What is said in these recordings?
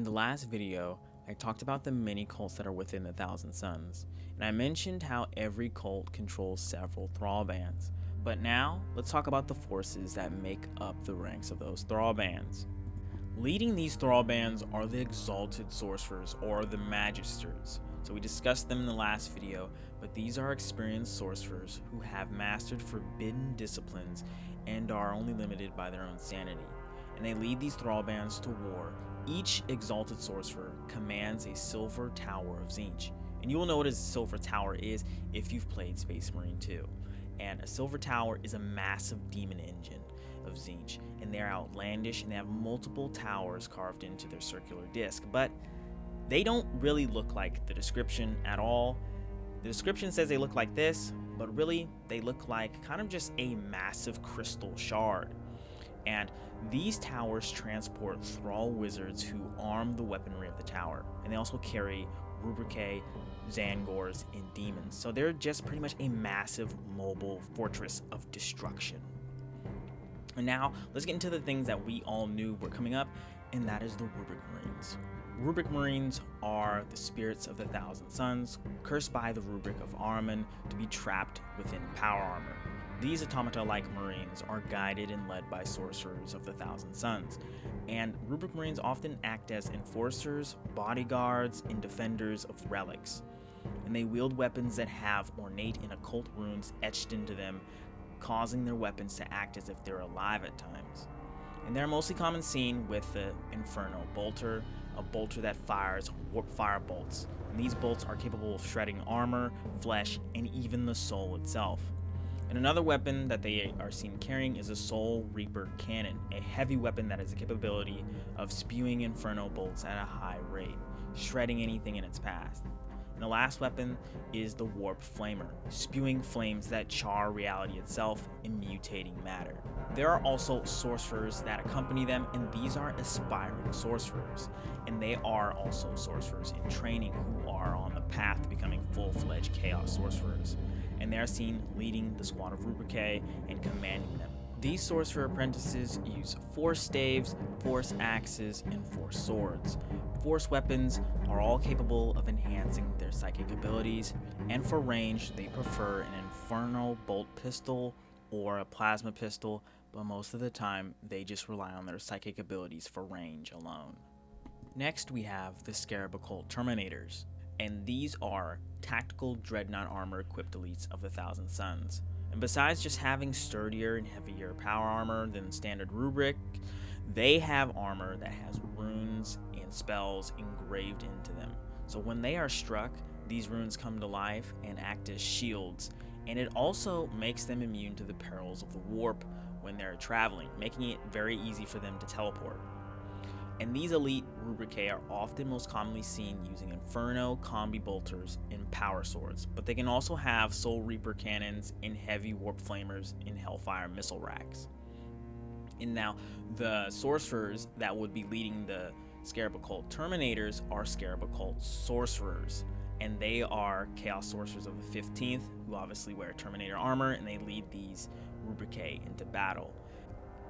In the last video, I talked about the many cults that are within the Thousand Sons, and I mentioned how every cult controls several thrallbands. But now, let's talk about the forces that make up the ranks of those thrallbands. Leading these thrallbands are the Exalted Sorcerers, or the Magisters. So we discussed them in the last video, but these are experienced sorcerers who have mastered forbidden disciplines and are only limited by their own sanity. And they lead these thrallbands to war. Each Exalted Sorcerer commands a Silver Tower of Tzeentch. And you will know what a Silver Tower is if you've played Space Marine 2. And a Silver Tower is a massive demon engine of Tzeentch, and they're outlandish and they have multiple towers carved into their circular disc, but they don't really look like the description at all. The description says they look like this, but really they look like kind of just a massive crystal shard. And these towers transport thrall wizards who arm the weaponry of the tower, and they also carry Rubricae, Tzaangors, and demons. So they're just pretty much a massive mobile fortress of destruction. And now let's get into the things that we all knew were coming up, and that is the Rubric Marines. Rubric Marines are the spirits of the Thousand Sons, cursed by the Rubric of Ahriman to be trapped within power armor. These automata-like Marines are guided and led by sorcerers of the Thousand Sons, and Rubric Marines often act as enforcers, bodyguards, and defenders of relics. And they wield weapons that have ornate and occult runes etched into them, causing their weapons to act as if they're alive at times. And they're mostly common seen with the Infernal bolter, a bolter that fires warp fire bolts. And these bolts are capable of shredding armor, flesh, and even the soul itself. And another weapon that they are seen carrying is a Soul Reaper cannon, a heavy weapon that has the capability of spewing inferno bolts at a high rate, shredding anything in its path. And the last weapon is the Warp Flamer, spewing flames that char reality itself and mutating matter. There are also sorcerers that accompany them, and these are aspiring sorcerers. And they are also sorcerers in training who are on the path to becoming full-fledged chaos sorcerers. And they are seen leading the squad of Rubricae and commanding them. These sorcerer apprentices use force staves, force axes, and force swords. Force weapons are all capable of enhancing their psychic abilities, and for range they prefer an infernal bolt pistol or a plasma pistol, but most of the time they just rely on their psychic abilities for range alone. Next we have the Scarab Occult Terminators, and these are tactical dreadnought armor equipped elites of the Thousand Sons. And besides just having sturdier and heavier power armor than standard Rubric, they have armor that has runes and spells engraved into them. So when they are struck, these runes come to life and act as shields, and it also makes them immune to the perils of the warp when they're traveling, making it very easy for them to teleport. And these elite Rubricae are often most commonly seen using Inferno, Combi Bolters, and Power Swords, but they can also have Soul Reaper cannons and heavy Warp Flamers and Hellfire missile racks. And now, the sorcerers that would be leading the Scarab Occult Terminators are Scarab Occult Sorcerers, and they are Chaos Sorcerers of the 15th, who obviously wear Terminator armor, and they lead these Rubricae into battle.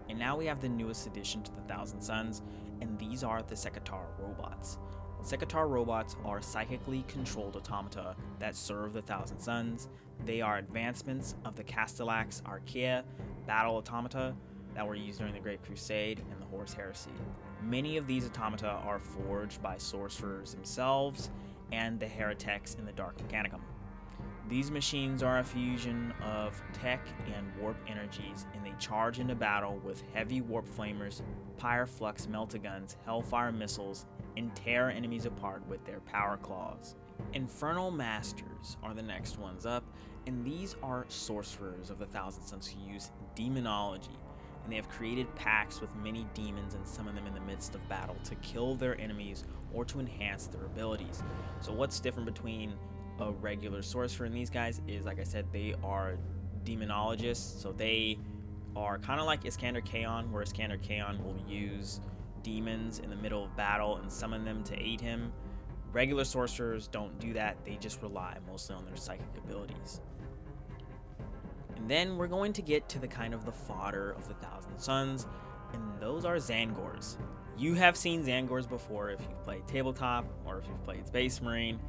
And now we have the newest addition to the Thousand Sons, and these are the Sekitar robots. Sekitar robots are psychically controlled automata that serve the Thousand Sons. They are advancements of the Castellax Archaea battle automata that were used during the Great Crusade and the Horus Heresy. Many of these automata are forged by sorcerers themselves and the heretics in the Dark Mechanicum. These machines are a fusion of tech and warp energies, and they charge into battle with heavy warp flamers, pyroflux meltaguns, hellfire missiles, and tear enemies apart with their power claws. Infernal Masters are the next ones up, and these are sorcerers of the Thousand Sons who use demonology, and they have created pacts with many demons and summon them in the midst of battle to kill their enemies or to enhance their abilities. So what's different between a regular sorcerer and these guys is, like I said, they are demonologists, so they are kind of like Iskander Kaon, where Iskander Kaon will use demons in the middle of battle and summon them to aid him. Regular sorcerers don't do that, they just rely mostly on their psychic abilities. And then we're going to get to the kind of the fodder of the Thousand Sons, and those are Tzaangors. You have seen Tzaangors before if you've played Tabletop or if you've played Space Marine.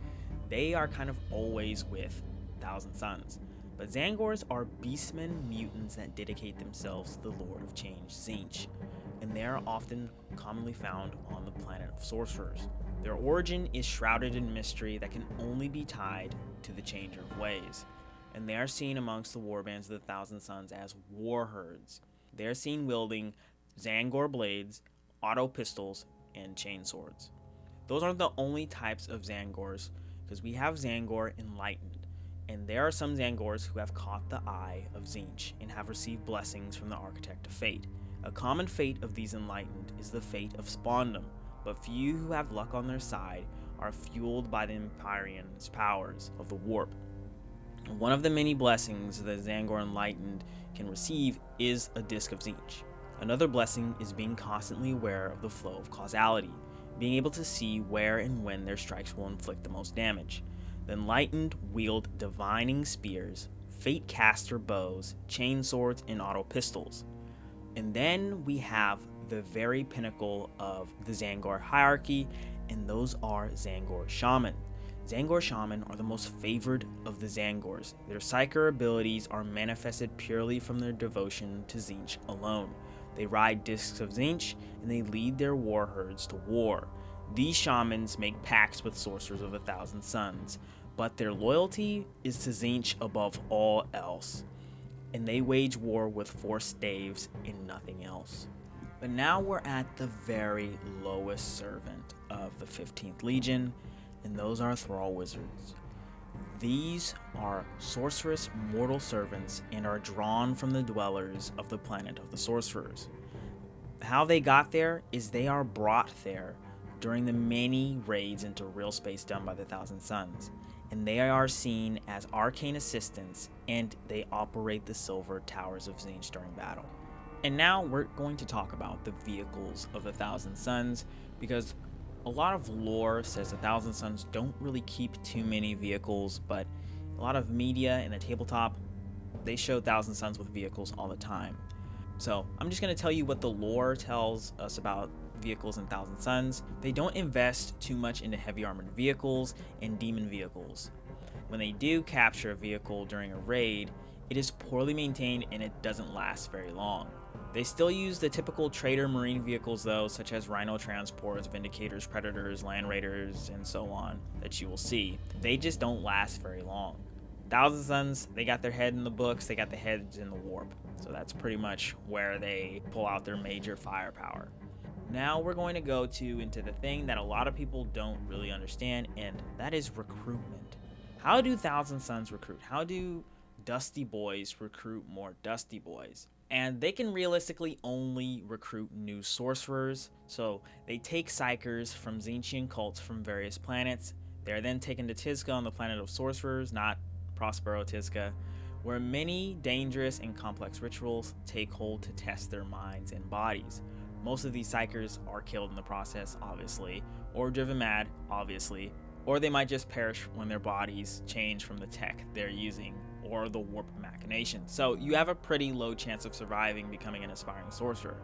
They are kind of always with Thousand Suns. But Tzaangors are beastmen mutants that dedicate themselves to the Lord of Change, Tzeentch, and they are often commonly found on the planet of Sorcerers. Their origin is shrouded in mystery that can only be tied to the Changer of Ways, and they are seen amongst the warbands of the Thousand Suns as war herds. They are seen wielding Tzaangor blades, auto pistols, and chainswords. Those aren't the only types of Tzaangors, because we have Tzaangor Enlightened, and there are some Tzaangors who have caught the eye of Tzeentch and have received blessings from the Architect of Fate. A common fate of these Enlightened is the fate of Spawndom, but few who have luck on their side are fueled by the Empyrean's powers of the Warp. One of the many blessings that Tzaangor Enlightened can receive is a Disc of Tzeentch. Another blessing is being constantly aware of the flow of causality, being able to see where and when their strikes will inflict the most damage. The Enlightened wield divining spears, fate caster bows, chainswords, and auto pistols. And then we have the very pinnacle of the Tzaangor hierarchy, and those are Tzaangor Shaman. Tzaangor Shaman are the most favored of the Tzaangors. Their psyker abilities are manifested purely from their devotion to Tzeentch alone. They ride Discs of Tzeentch, and they lead their war herds to war. These shamans make pacts with Sorcerers of the Thousand Suns, but their loyalty is to Tzeentch above all else, and they wage war with force staves and nothing else. But now we're at the very lowest servant of the 15th Legion, and those are Thrall Wizards. These are sorceress mortal servants and are drawn from the dwellers of the planet of the Sorcerers. How they got there is they are brought there during the many raids into real space done by the Thousand Suns, and they are seen as arcane assistants, and they operate the Silver Towers of Tzeentch during battle. And now we're going to talk about the vehicles of the Thousand Suns, because a lot of lore says the Thousand Suns don't really keep too many vehicles, but a lot of media and the tabletop, they show Thousand Suns with vehicles all the time. So I'm just going to tell you what the lore tells us about vehicles in Thousand Suns. They don't invest too much into heavy armored vehicles and demon vehicles. When they do capture a vehicle during a raid, it is poorly maintained and it doesn't last very long. They still use the typical trader marine vehicles though, such as Rhino transports, Vindicators, Predators, Land Raiders, and so on, that you will see. They just don't last very long. Thousand Suns, they got their head in the books, they got the heads in the warp. So that's pretty much where they pull out their major firepower. Now we're going to go into the thing that a lot of people don't really understand, and that is recruitment. How do Thousand Suns recruit? How do Dusty Boys recruit more Dusty Boys? And they can realistically only recruit new sorcerers, so they take psychers from Tzeentchian cults from various planets. They are then taken to Tizca on the planet of sorcerers, not Prospero Tizca, where many dangerous and complex rituals take hold to test their minds and bodies. Most of these psychers are killed in the process, obviously, or driven mad, obviously, or they might just perish when their bodies change from the tech they're using or the warp machination. So you have a pretty low chance of surviving becoming an aspiring sorcerer.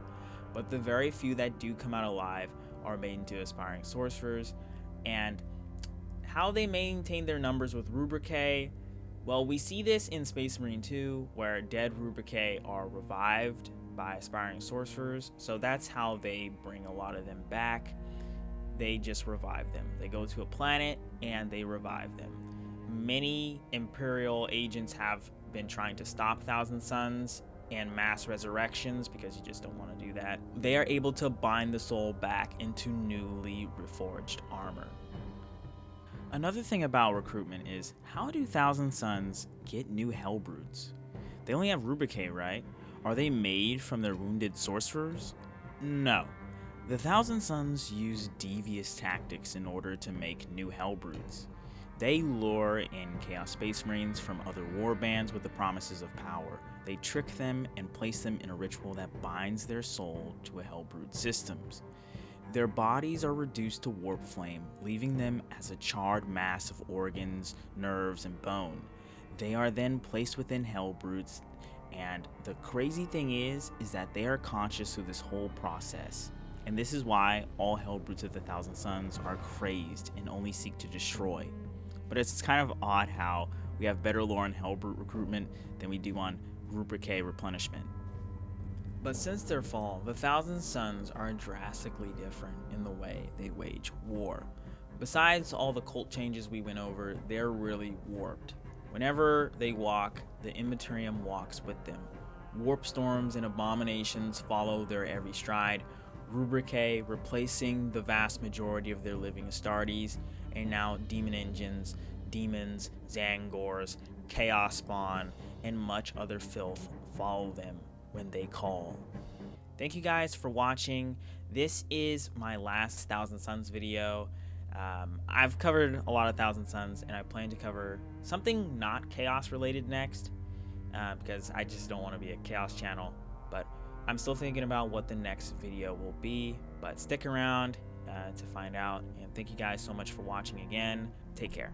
But the very few that do come out alive are made into aspiring sorcerers. And how they maintain their numbers with Rubricae, well, we see this in Space Marine 2, where dead Rubricae are revived by aspiring sorcerers. So that's how they bring a lot of them back. They just revive them. They go to a planet and they revive them. Many Imperial agents have been trying to stop Thousand Suns and mass resurrections because you just don't want to do that. They are able to bind the soul back into newly reforged armor. Another thing about recruitment is, how do Thousand Suns get new Hellbrutes? They only have Rubricae, right? Are they made from their wounded sorcerers? No. The Thousand Suns use devious tactics in order to make new Hellbrutes. They lure in Chaos Space Marines from other warbands with the promises of power. They trick them and place them in a ritual that binds their soul to a Hellbrute systems. Their bodies are reduced to warp flame, leaving them as a charred mass of organs, nerves, and bone. They are then placed within Hellbrutes, and the crazy thing is that they are conscious through this whole process. And this is why all hellbrutes of the Thousand Suns are crazed and only seek to destroy. But it's kind of odd how we have better lore on hellbrute recruitment than we do on Rubricae replenishment. But since their fall, the Thousand Suns are drastically different in the way they wage war. Besides all the cult changes we went over, they're really warped. Whenever they walk, the Immaterium walks with them. Warp storms and abominations follow their every stride. Rubricae replacing the vast majority of their living Astartes, and now demon engines, demons, Tzaangors, chaos spawn, and much other filth follow them when they call. Thank you guys for watching. This is my last Thousand Suns video. I've covered a lot of Thousand Suns, and I plan to cover something not chaos related next, because I just don't want to be a chaos channel. But I'm still thinking about what the next video will be, but stick around to find out. And thank you guys so much for watching again. Take care.